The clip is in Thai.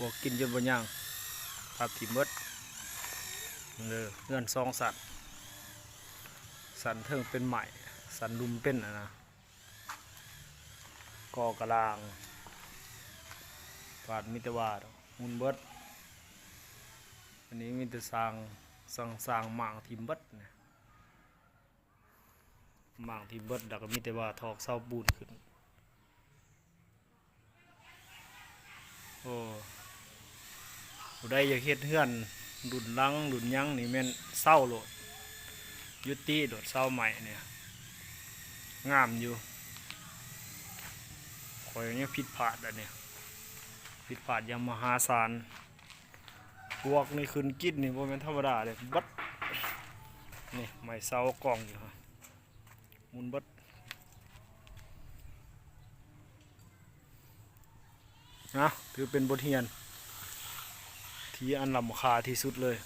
วกกินจนบ่ย่างทับทิมเบิดเงื่อนซองสัตว์สันเทิงเป็นใหม่สันลุมเป็นนะกอกระลางปาดมิตรวาดมุนเบิดอันนี้มีแต่สร้างหมางทิมเบิดนะหมางทิมเบิดแล้วก็มีแต่ว่าทอกเศร้าบูนขึ้นโอ้ได้อยากเฮ็ดเฮือนดุนลังดุนยังนี่แม่นเศร้าโหลดยุติโดดเศร้าใหม่เนี่ยงามอยู่คอยเนี่ยผิดพลาดอันเนี่ยผิดพลาดยังมหาศาลพวกนี่คืนกินนี่บ่แม่นธรรมดาเลยบัดนี่ไม้เสากองอยู่ฮะมุนบัดนะถือเป็นบทเรียนที่อันล้ำค่าที่สุดเลย